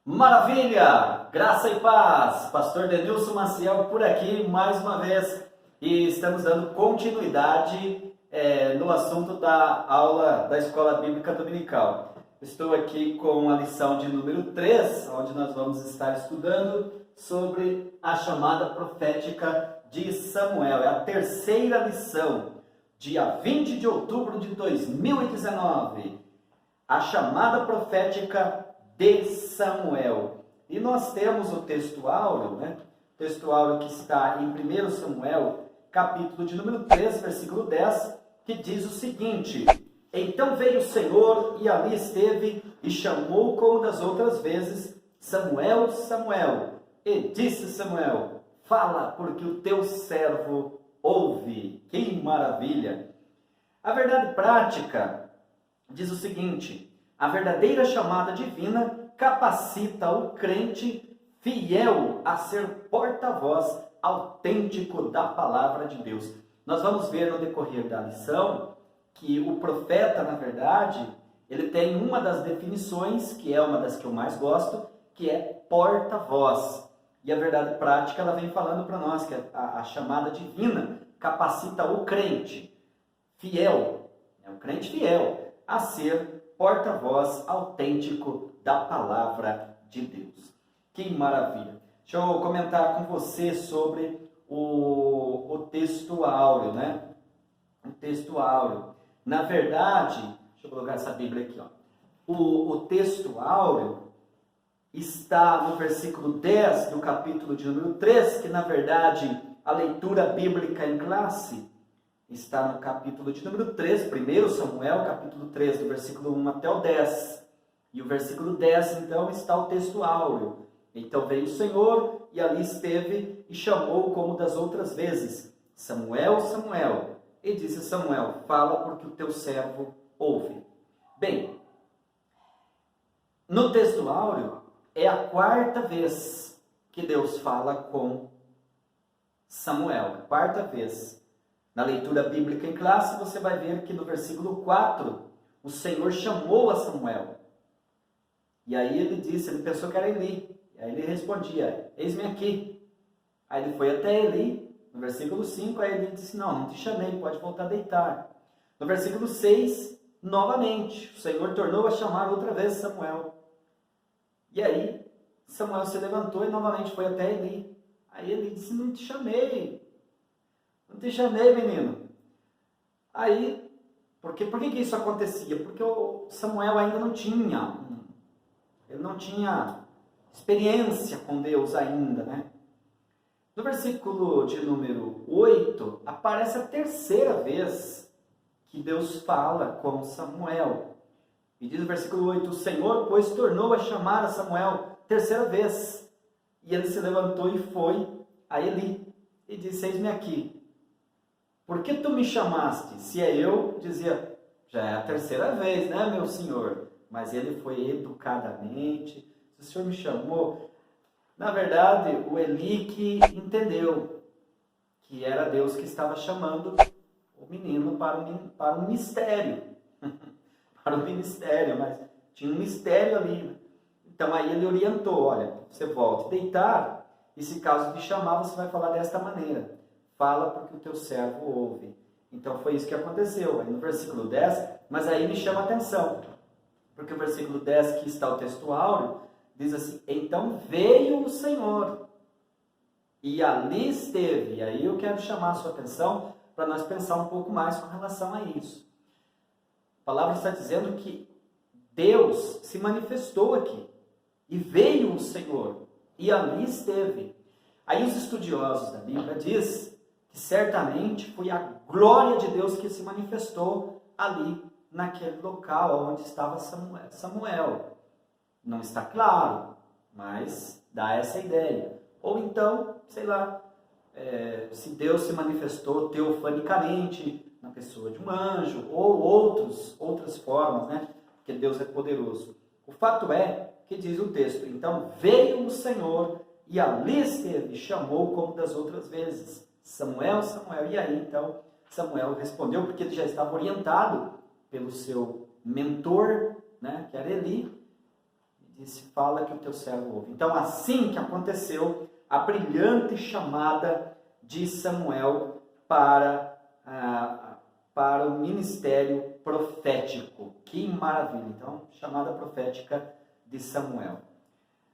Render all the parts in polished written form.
Maravilha! Graça e paz! Pastor Denilson Maciel por aqui mais uma vez e estamos dando continuidade no assunto da aula da Escola Bíblica Dominical. Estou aqui com a lição de número 3, onde nós vamos estar estudando sobre a chamada profética de Samuel. É a terceira lição, dia 20 de outubro de 2019. A chamada profética de Samuel. E nós temos o texto áureo, O texto áureo que está em 1 Samuel, capítulo de número 3, versículo 10, que diz o seguinte: Então veio o Senhor e ali esteve e chamou como das outras vezes, Samuel, Samuel. E disse Samuel: Fala, porque o teu servo ouve. Que maravilha! A verdade prática diz o seguinte: a verdadeira chamada divina capacita o crente fiel a ser porta-voz autêntico da palavra de Deus. Nós vamos ver no decorrer da lição que o profeta, na verdade, ele tem uma das definições, que é uma das que eu mais gosto, que é porta-voz. E a verdade prática, ela vem falando para nós que a chamada divina capacita o crente fiel, o crente fiel, a ser porta-voz autêntico da palavra de Deus. Que maravilha! Deixa eu comentar com você sobre o texto áureo, O texto áureo. Na verdade, deixa eu colocar essa Bíblia aqui, O texto áureo está no versículo 10 do capítulo de número 3, que na verdade a leitura bíblica em classe está no capítulo de número 3, 1 Samuel, capítulo 3, do versículo 1 até o 10. E o versículo 10, então, está o texto áureo. Então veio o Senhor e ali esteve e chamou como das outras vezes, Samuel, Samuel. E disse Samuel: Fala, porque o teu servo ouve. Bem, no texto áureo é a quarta vez que Deus fala com Samuel, a quarta vez. Na leitura bíblica em classe, você vai ver que no versículo 4, o Senhor chamou a Samuel. E aí ele disse, ele pensou que era Eli. E aí ele respondia: Eis-me aqui. Aí ele foi até Eli. No versículo 5, aí ele disse: Não te chamei, pode voltar a deitar. No versículo 6, novamente, o Senhor tornou a chamar outra vez Samuel. E aí Samuel se levantou e novamente foi até Eli. Aí ele disse: Não te chamei, menino. Aí, por que isso acontecia? Porque o Samuel ainda não tinha, ele não tinha experiência com Deus ainda, No versículo de número 8, aparece a terceira vez que Deus fala com Samuel. E diz o versículo 8, o Senhor, pois, tornou a chamar a Samuel terceira vez. E ele se levantou e foi a Eli e disse: Eis-me aqui. Por que tu me chamaste? Se é eu, dizia, já é a terceira vez, meu senhor? Mas ele foi educadamente, se o senhor me chamou. Na verdade, o Eli que entendeu que era Deus que estava chamando o menino para um mistério. Para um ministério, mas tinha um mistério ali. Então aí ele orientou: olha, você volte a deitar, e se caso te chamar, você vai falar desta maneira: Fala, porque o teu servo ouve. Então foi isso que aconteceu. Aí no versículo 10, mas aí me chama a atenção, porque o versículo 10, que está o texto áureo, diz assim: Então veio o Senhor e ali esteve. E aí eu quero chamar a sua atenção para nós pensar um pouco mais com relação a isso. A palavra está dizendo que Deus se manifestou aqui e veio o Senhor e ali esteve. Aí os estudiosos da Bíblia dizem que certamente foi a glória de Deus que se manifestou ali naquele local onde estava Samuel. Não está claro, mas dá essa ideia. Ou então, sei lá, se Deus se manifestou teofanicamente na pessoa de um anjo, ou outras formas, Porque Deus é poderoso. O fato é que diz o texto: Então veio o Senhor e ali esteve, chamou como das outras vezes, Samuel, Samuel. E aí então Samuel respondeu, porque ele já estava orientado pelo seu mentor, que era Eli. disse, fala que o teu servo ouve. Então, assim que aconteceu a brilhante chamada de Samuel para o ministério profético. Que maravilha! Então, chamada profética de Samuel.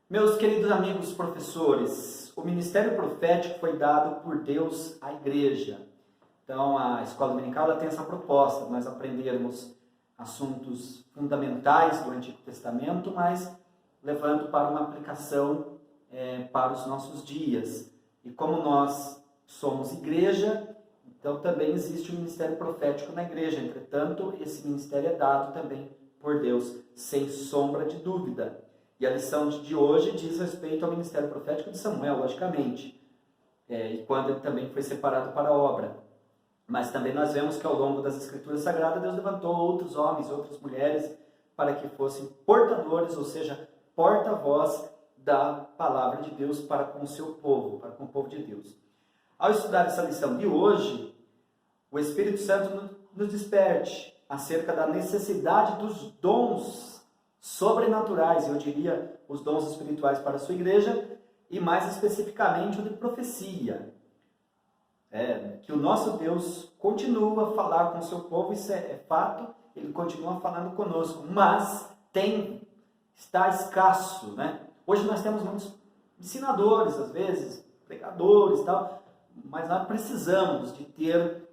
Meus queridos amigos professores, o ministério profético foi dado por Deus à igreja. Então, a escola dominical ela tem essa proposta, nós aprendermos assuntos fundamentais do Antigo Testamento, mas levando para uma aplicação para os nossos dias. E como nós somos igreja, então também existe o ministério profético na igreja. Entretanto, esse ministério é dado também por Deus, sem sombra de dúvida. E a lição de hoje diz respeito ao ministério profético de Samuel, logicamente, e quando ele também foi separado para a obra. Mas também nós vemos que ao longo das Escrituras Sagradas, Deus levantou outros homens, outras mulheres, para que fossem portadores, ou seja, porta-voz da palavra de Deus para com o seu povo, para com o povo de Deus. Ao estudar essa lição de hoje, o Espírito Santo nos desperte acerca da necessidade dos dons sobrenaturais, eu diria os dons espirituais para a sua igreja, e mais especificamente o de profecia. Que o nosso Deus continua a falar com o seu povo, isso é fato, ele continua falando conosco, mas está escasso, né? Hoje nós temos muitos ensinadores, às vezes, pregadores e tal, mas nós precisamos de ter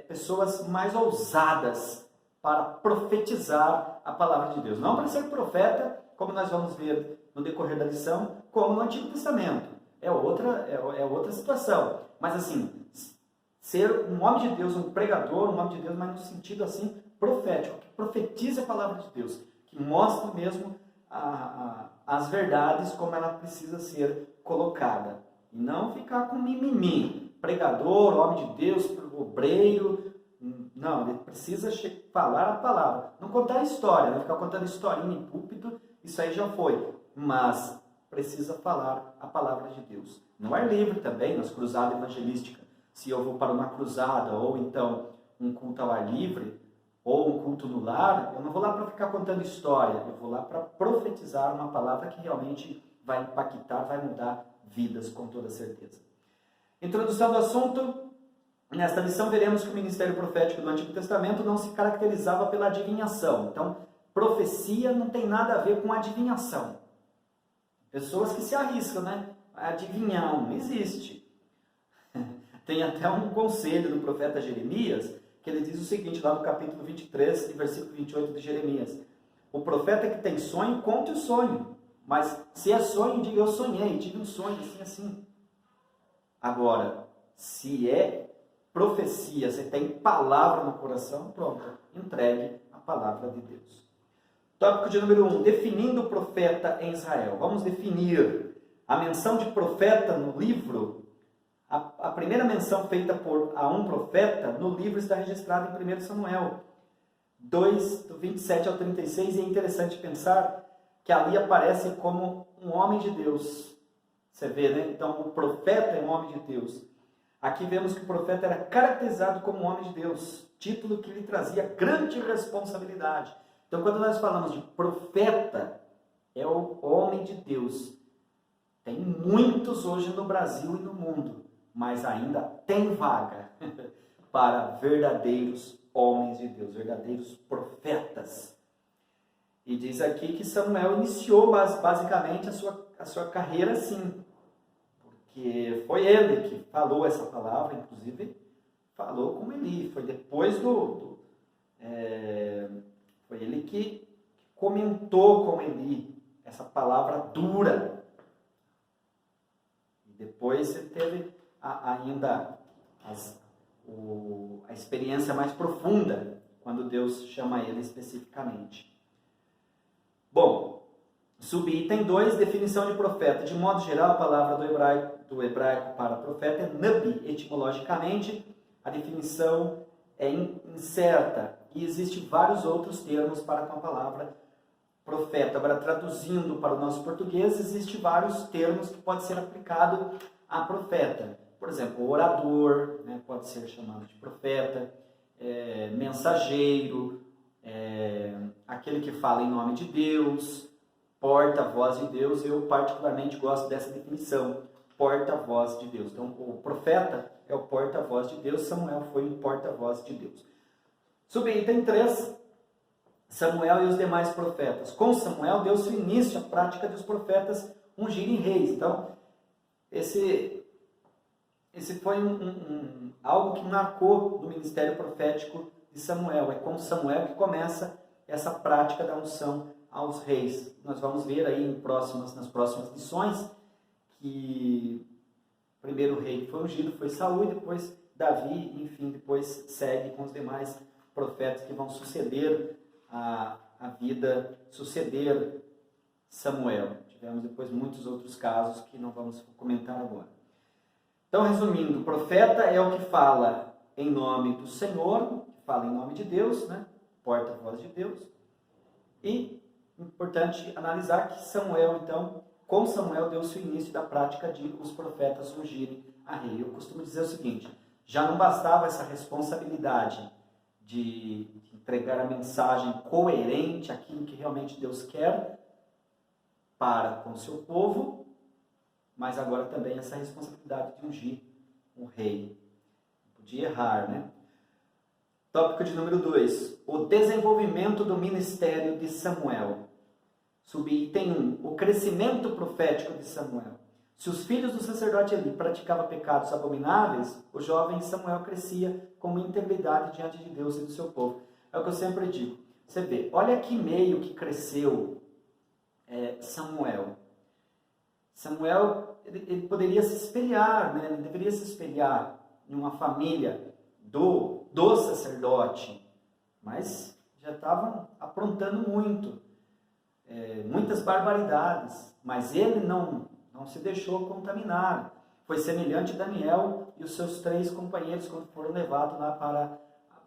pessoas mais ousadas para profetizar a palavra de Deus. Não para ser profeta, como nós vamos ver no decorrer da lição, como no Antigo Testamento. É outra situação. Mas assim, ser um homem de Deus, um pregador, um homem de Deus, mas no sentido assim, profético, que profetize a palavra de Deus, que mostre mesmo as verdades como ela precisa ser colocada. E não ficar com mimimi. Pregador, homem de Deus, obreiro. Não, ele precisa falar a palavra. Não contar a história, não ficar contando historinha em púlpito, isso aí já foi. Mas precisa falar a palavra de Deus. No ar livre também, nas cruzadas evangelísticas. Se eu vou para uma cruzada, ou então um culto ao ar livre, ou um culto no lar, eu não vou lá para ficar contando história, eu vou lá para profetizar uma palavra que realmente vai impactar, vai mudar vidas, com toda certeza. Introdução do assunto. Nesta lição veremos que o ministério profético do Antigo Testamento não se caracterizava pela adivinhação. Então, profecia não tem nada a ver com adivinhação. Pessoas que se arriscam, né? Adivinhar, não existe. Tem até um conselho do profeta Jeremias, que ele diz o seguinte, lá no capítulo 23, versículo 28 de Jeremias. O profeta que tem sonho, conte o sonho. Mas se é sonho, diga eu sonhei, tive um sonho assim, assim. Agora, se é profecia, você tem palavra no coração, pronto, entregue a palavra de Deus. Tópico de número 1, definindo o profeta em Israel. Vamos definir a menção de profeta no livro. A primeira menção feita a um profeta no livro está registrada em 1 Samuel 2, do 27 ao 36, e é interessante pensar que ali aparece como um homem de Deus. Você vê, né? Então, o profeta é um homem de Deus. Aqui vemos que o profeta era caracterizado como um homem de Deus, título que lhe trazia grande responsabilidade. Então, quando nós falamos de profeta, é o homem de Deus. Tem muitos hoje no Brasil e no mundo, mas ainda tem vaga para verdadeiros homens de Deus, verdadeiros profetas. E diz aqui que Samuel iniciou basicamente a sua carreira assim, porque foi ele que falou essa palavra, inclusive falou com Eli, foi depois foi ele que comentou com Eli essa palavra dura. E depois ele teve ainda a experiência mais profunda, quando Deus chama ele especificamente. Bom, subitem 2, definição de profeta. De modo geral, a palavra do hebraico para profeta é nabi. Etimologicamente, a definição é incerta e existem vários outros termos para com a palavra profeta. Agora, traduzindo para o nosso português, existem vários termos que podem ser aplicados a profeta. Por exemplo, orador, né, pode ser chamado de profeta, mensageiro, aquele que fala em nome de Deus, porta-voz de Deus. Eu particularmente gosto dessa definição, porta-voz de Deus. Então, o profeta é o porta-voz de Deus, Samuel foi um porta-voz de Deus. Subitem 3, Samuel e os demais profetas. Com Samuel, deu-se início à prática dos profetas ungirem reis. Então, esse foi algo que marcou no ministério profético de Samuel. É com Samuel que começa essa prática da unção aos reis. Nós vamos ver aí nas próximas lições que o primeiro rei que foi ungido foi Saul, e depois Davi, enfim, depois segue com os demais profetas que vão suceder suceder Samuel. Tivemos depois muitos outros casos que não vamos comentar agora. Então, resumindo, o profeta é o que fala em nome do Senhor, que fala em nome de Deus, né? Porta-voz de Deus. E, importante analisar que Samuel, então, com Samuel deu-se o início da prática de os profetas ungirem a rei. Eu costumo dizer o seguinte, já não bastava essa responsabilidade de entregar a mensagem coerente, aquilo que realmente Deus quer para com o seu povo, mas agora também essa responsabilidade de ungir um rei. Não podia errar, né? Tópico de número 2. O desenvolvimento do ministério de Samuel. Subitem 1. O crescimento profético de Samuel. Se os filhos do sacerdote Eli praticavam pecados abomináveis, o jovem Samuel crescia com uma integridade diante de Deus e do seu povo. É o que eu sempre digo. Você vê, olha que meio que cresceu Samuel. Samuel, ele poderia se espelhar, né? Ele deveria se espelhar em uma família do sacerdote, mas já estavam aprontando muitas barbaridades, mas ele não se deixou contaminar. Foi semelhante a Daniel e os seus 3 companheiros quando foram levados lá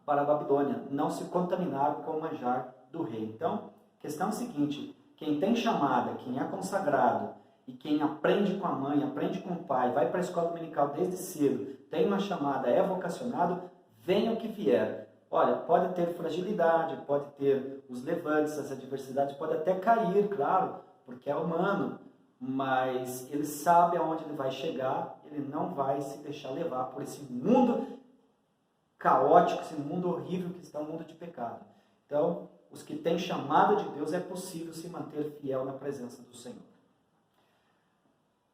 para a Babilônia. Não se contaminaram com o manjar do rei. Então, a questão é a seguinte, quem tem chamada, quem é consagrado, e quem aprende com a mãe, aprende com o pai, vai para a escola dominical desde cedo, tem uma chamada, é vocacionado, venha o que vier. Olha, pode ter fragilidade, pode ter os levantes, as adversidades, pode até cair, claro, porque é humano, mas ele sabe aonde ele vai chegar, ele não vai se deixar levar por esse mundo caótico, esse mundo horrível que está o mundo de pecado. Então, os que têm chamada de Deus, é possível se manter fiel na presença do Senhor.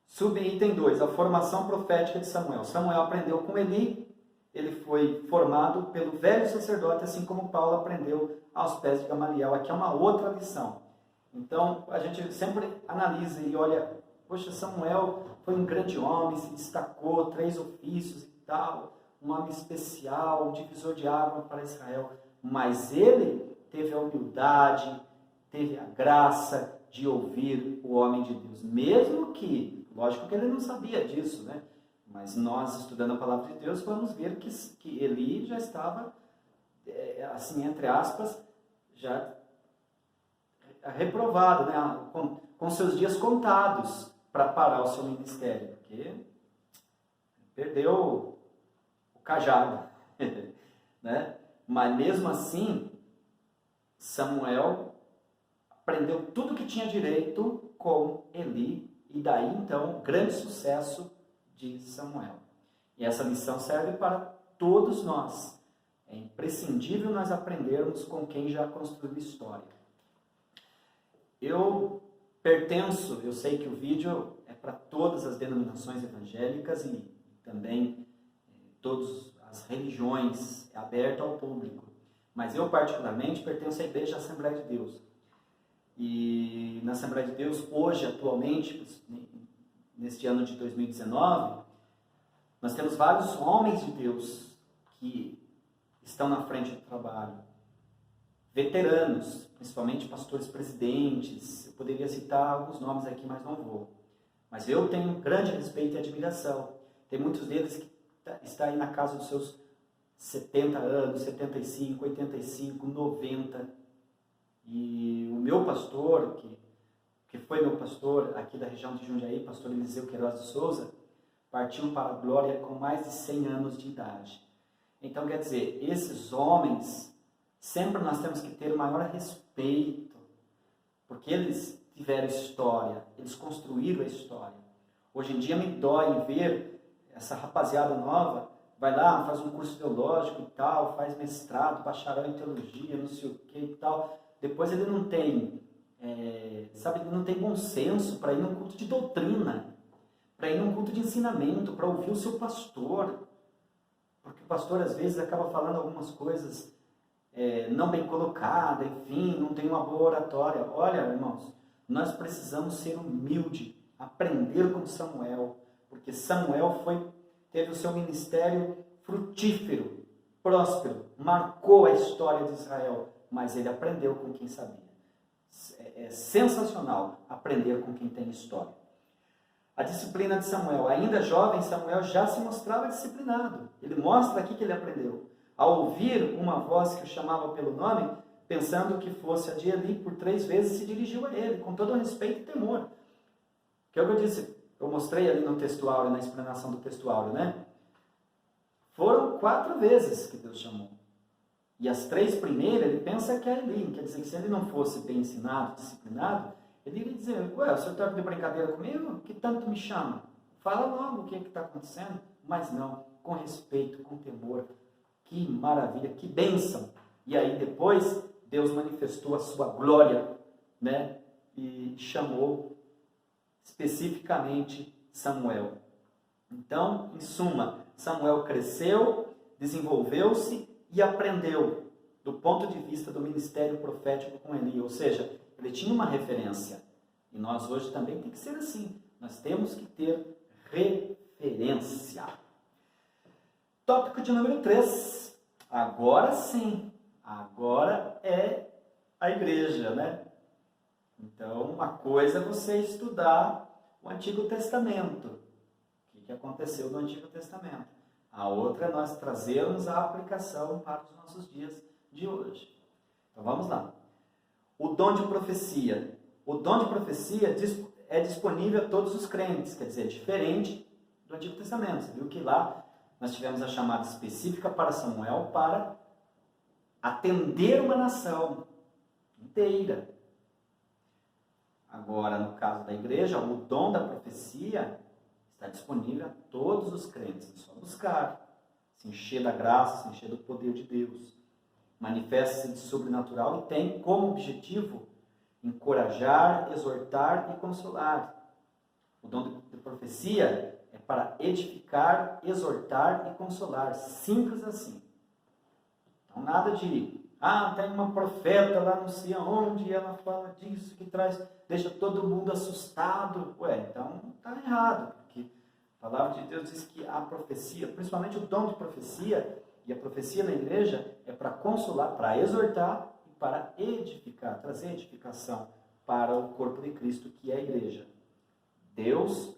Subitem 2, a formação profética de Samuel. Samuel aprendeu com Eli, ele foi formado pelo velho sacerdote, assim como Paulo aprendeu aos pés de Gamaliel. Aqui é uma outra lição. Então, a gente sempre analisa e olha, poxa, Samuel foi um grande homem, se destacou, 3 ofícios e tal, um homem especial, um divisor de água para Israel. Mas ele teve a humildade, teve a graça de ouvir o homem de Deus, mesmo que, lógico que ele não sabia disso, né? Mas nós, estudando a palavra de Deus, vamos ver que Eli já estava, assim, entre aspas, já reprovado, né? Com seus dias contados para parar o seu ministério, porque perdeu o cajado, né? Mas mesmo assim, Samuel aprendeu tudo que tinha direito com Eli, e daí então, grande sucesso de Samuel. E essa lição serve para todos nós. É imprescindível nós aprendermos com quem já construiu história. Eu sei que o vídeo é para todas as denominações evangélicas e também todas as religiões, é aberto ao público. Mas eu particularmente pertenço à Igreja Assembleia de Deus. E na Assembleia de Deus, hoje, atualmente, neste ano de 2019, nós temos vários homens de Deus que estão na frente do trabalho. Veteranos, principalmente pastores presidentes. Eu poderia citar alguns nomes aqui, mas não vou. Mas eu tenho grande respeito e admiração. Tem muitos deles que estão aí na casa dos seus 70 anos, 75, 85, 90. E o meu pastor, que foi meu pastor aqui da região de Jundiaí, pastor Eliseu Queiroz de Souza, partiu para a glória com mais de 100 anos de idade. Então, quer dizer, esses homens, sempre nós temos que ter o maior respeito, porque eles tiveram história, eles construíram a história. Hoje em dia me dói ver essa rapaziada nova, vai lá, faz um curso teológico e tal, faz mestrado, bacharel em teologia, não sei o que e tal. Depois ele não tem, ele não tem bom senso para ir num culto de doutrina, para ir num culto de ensinamento, para ouvir o seu pastor. Porque o pastor às vezes acaba falando algumas coisas não bem colocadas, enfim, não tem uma boa oratória. Olha, irmãos, nós precisamos ser humildes, aprender com Samuel, porque Samuel teve o seu ministério frutífero, próspero, marcou a história de Israel, mas ele aprendeu com quem sabia. É sensacional aprender com quem tem história. A disciplina de Samuel, ainda jovem, Samuel já se mostrava disciplinado. Ele mostra aqui que ele aprendeu. Ao ouvir uma voz que o chamava pelo nome, pensando que fosse a de Eli, por 3 vezes se dirigiu a ele, com todo respeito e temor. Que é o que eu disse, eu mostrei ali no texto áureo, na explanação do texto áureo, né? Foram 4 vezes que Deus chamou. E as 3 primeiras, ele pensa que é Eli. Quer dizer que se ele não fosse bem ensinado, disciplinado, ele iria dizer, ué, o senhor está de brincadeira comigo? Que tanto me chama? Fala logo o que está acontecendo. Mas não, com respeito, com temor. Que maravilha, que bênção. E aí depois, Deus manifestou a sua glória, né? E chamou especificamente Samuel. Então, em suma, Samuel cresceu, desenvolveu-se e aprendeu do ponto de vista do ministério profético com Eli. Ou seja, ele tinha uma referência. E nós hoje também tem que ser assim. Nós temos que ter referência. Tópico de número 3. Agora sim. Agora é a igreja, né? Então, uma coisa é você estudar o Antigo Testamento. O que aconteceu no Antigo Testamento. A outra é nós trazermos a aplicação para os nossos dias de hoje. Então, vamos lá. O dom de profecia. O dom de profecia é disponível a todos os crentes, quer dizer, é diferente do Antigo Testamento. Você viu que lá nós tivemos a chamada específica para Samuel para atender uma nação inteira. Agora, no caso da igreja, o dom da profecia está disponível a todos os crentes. É só buscar, se encher da graça, se encher do poder de Deus. Manifesta-se de sobrenatural e tem como objetivo encorajar, exortar e consolar. O dom de profecia é para edificar, exortar e consolar. Simples assim. Então, nada de, tem uma profeta lá não sei aonde, e ela fala disso, que deixa todo mundo assustado. Então está errado, porque a palavra de Deus diz que a profecia, principalmente o dom de profecia, e a profecia na igreja é para consolar, para exortar e para edificar, trazer edificação para o corpo de Cristo, que é a igreja. Deus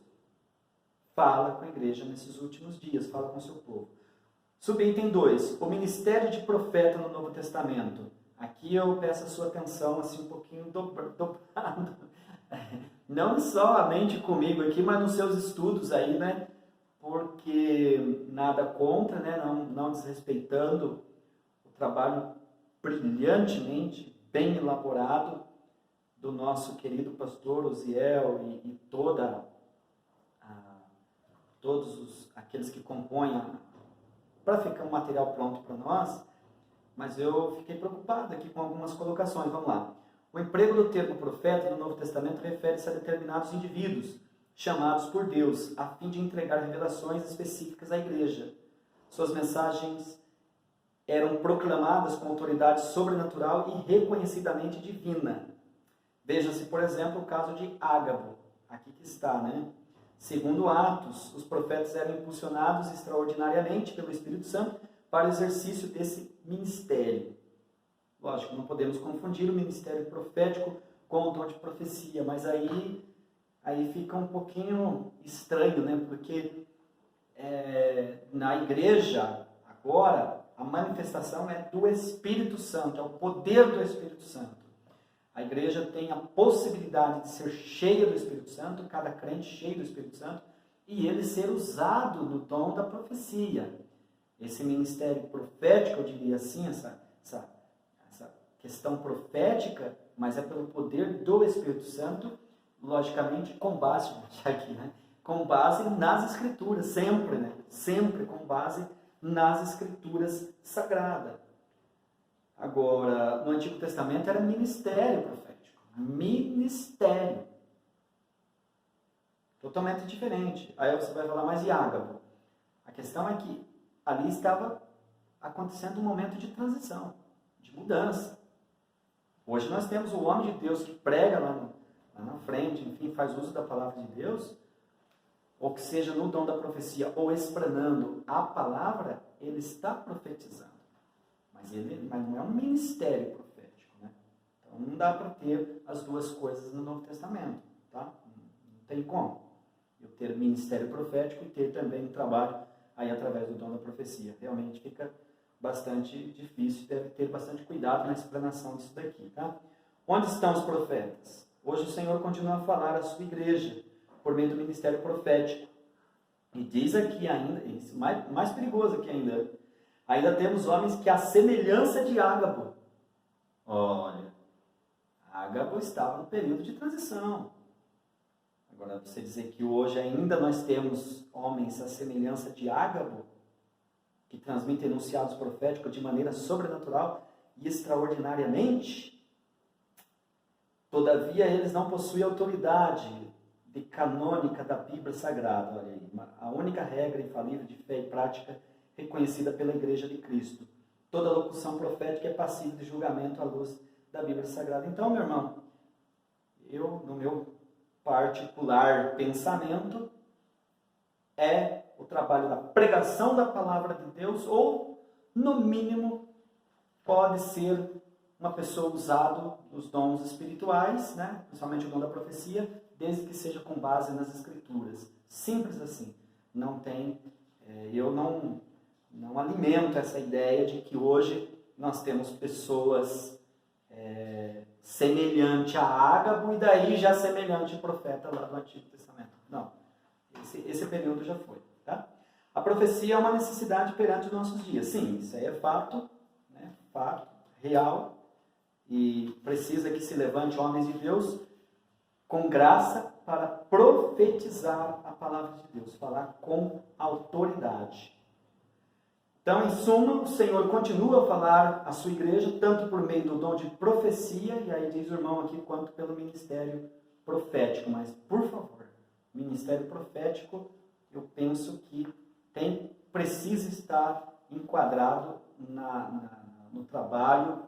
fala com a igreja nesses últimos dias, fala com o seu povo. Subitem 2, o ministério de profeta no Novo Testamento. Aqui eu peço a sua atenção assim um pouquinho dobrado. Não somente comigo aqui, mas nos seus estudos aí, né? Porque nada contra, né? Não desrespeitando o trabalho brilhantemente, bem elaborado do nosso querido pastor Osiel e todos aqueles que compõem para ficar um material pronto para nós, mas eu fiquei preocupado aqui com algumas colocações. Vamos lá. O emprego do termo profeta no Novo Testamento refere-se a determinados indivíduos chamados por Deus a fim de entregar revelações específicas à igreja. Suas mensagens eram proclamadas com autoridade sobrenatural e reconhecidamente divina. Veja-se, por exemplo, o caso de Ágabo, aqui que está, né? Segundo Atos, os profetas eram impulsionados extraordinariamente pelo Espírito Santo para o exercício desse ministério. Lógico, não podemos confundir o ministério profético com o dom de profecia, mas aí fica um pouquinho estranho, né? Porque na igreja, agora, a manifestação é do Espírito Santo, é o poder do Espírito Santo. A igreja tem a possibilidade de ser cheia do Espírito Santo, cada crente cheio do Espírito Santo, e ele ser usado no dom da profecia. Esse ministério profético, eu diria assim, essa questão profética, mas é pelo poder do Espírito Santo, logicamente com base, aqui, né? Com base nas Escrituras, sempre, né? Sempre com base nas Escrituras sagradas. Agora, no Antigo Testamento era ministério profético. Ministério. Totalmente diferente. Aí você vai falar, mas e Ágabo? A questão é que ali estava acontecendo um momento de transição, de mudança. Hoje nós temos o homem de Deus que prega lá na frente, enfim, faz uso da palavra de Deus, ou que seja no dom da profecia, ou explanando a palavra, ele está profetizando. Mas não é um ministério profético, né? Então não dá para ter as duas coisas no Novo Testamento, tá? Não tem como eu ter ministério profético e ter também um trabalho aí através do dom da profecia. Realmente fica bastante difícil, deve ter bastante cuidado na explanação disso daqui, tá? Onde estão os profetas? Hoje o Senhor continua a falar à sua igreja por meio do ministério profético. E diz aqui ainda, mais perigoso aqui ainda temos homens que a semelhança de Ágabo. Olha, Ágabo estava no período de transição. Agora, você dizer que hoje ainda nós temos homens à semelhança de Ágabo, que transmitem enunciados proféticos de maneira sobrenatural e extraordinariamente, todavia eles não possuem autoridade de canônica da Bíblia Sagrada. Olha aí, a única regra infalível de fé e prática reconhecida pela Igreja de Cristo. Toda locução profética é passível de julgamento à luz da Bíblia Sagrada. Então, meu irmão, eu, no meu particular pensamento, é o trabalho da pregação da palavra de Deus, ou, no mínimo, pode ser uma pessoa usada nos dons espirituais, né? Principalmente o dom da profecia, desde que seja com base nas Escrituras. Simples assim. Não tem, eu não alimento essa ideia de que hoje nós temos pessoas semelhante a Ágabo e daí já semelhante ao profeta lá do Antigo Testamento. Não, esse período já foi. Tá? A profecia é uma necessidade perante os nossos dias. Sim, isso aí é fato, né? Fato, real, e precisa que se levante homens de Deus com graça para profetizar a palavra de Deus, falar com autoridade. Então, em suma, o Senhor continua a falar à sua igreja, tanto por meio do dom de profecia, e aí diz o irmão aqui, quanto pelo ministério profético. Mas, por favor, ministério profético, eu penso que precisa estar enquadrado no trabalho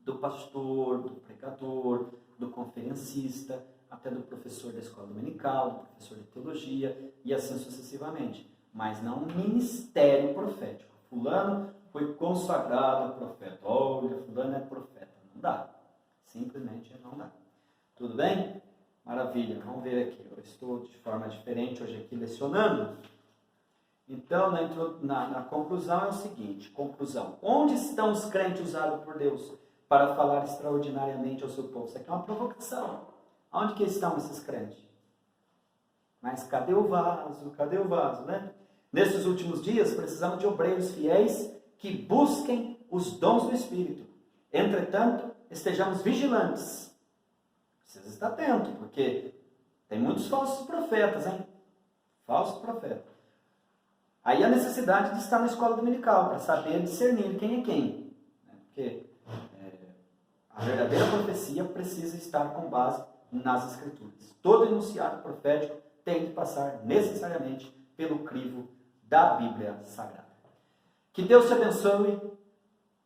do pastor, do pregador, do conferencista, até do professor da escola dominical, do professor de teologia, e assim sucessivamente. Mas não um ministério profético. Fulano foi consagrado profeta. Olha, fulano é profeta. Não dá. Simplesmente não dá. Tudo bem? Maravilha. Vamos ver aqui. Eu estou de forma diferente hoje aqui lecionando. Então, na conclusão é o seguinte. Conclusão. Onde estão os crentes usados por Deus para falar extraordinariamente ao seu povo? Isso aqui é uma provocação. Onde que estão esses crentes? Mas cadê o vaso? Cadê o vaso, né? Nesses últimos dias, precisamos de obreiros fiéis que busquem os dons do Espírito. Entretanto, estejamos vigilantes. Precisa estar atento, porque tem muitos falsos profetas, hein? Falsos profetas. Aí a necessidade de estar na escola dominical, para saber discernir quem é quem. Porque a verdadeira profecia precisa estar com base nas Escrituras. Todo enunciado profético tem que passar necessariamente pelo crivo da Bíblia Sagrada. Que Deus te abençoe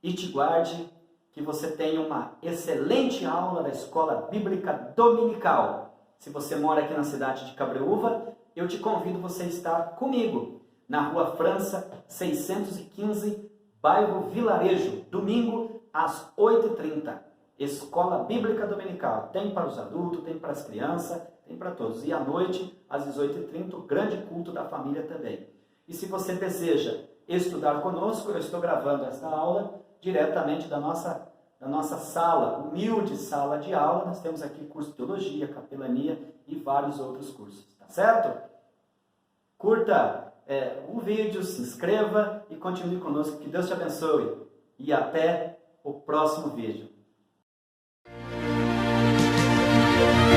e te guarde, que você tenha uma excelente aula da Escola Bíblica Dominical. Se você mora aqui na cidade de Cabreúva, eu te convido você a estar comigo na Rua França, 615, bairro Vilarejo, domingo às 8h30. Escola Bíblica Dominical. Tem para os adultos, tem para as crianças, tem para todos. E à noite, às 18h30, o grande culto da família também. E se você deseja estudar conosco, eu estou gravando esta aula diretamente da nossa sala, humilde sala de aula. Nós temos aqui curso de teologia, capelania e vários outros cursos. Tá certo? Curta o vídeo, se inscreva e continue conosco. Que Deus te abençoe. E até o próximo vídeo. Música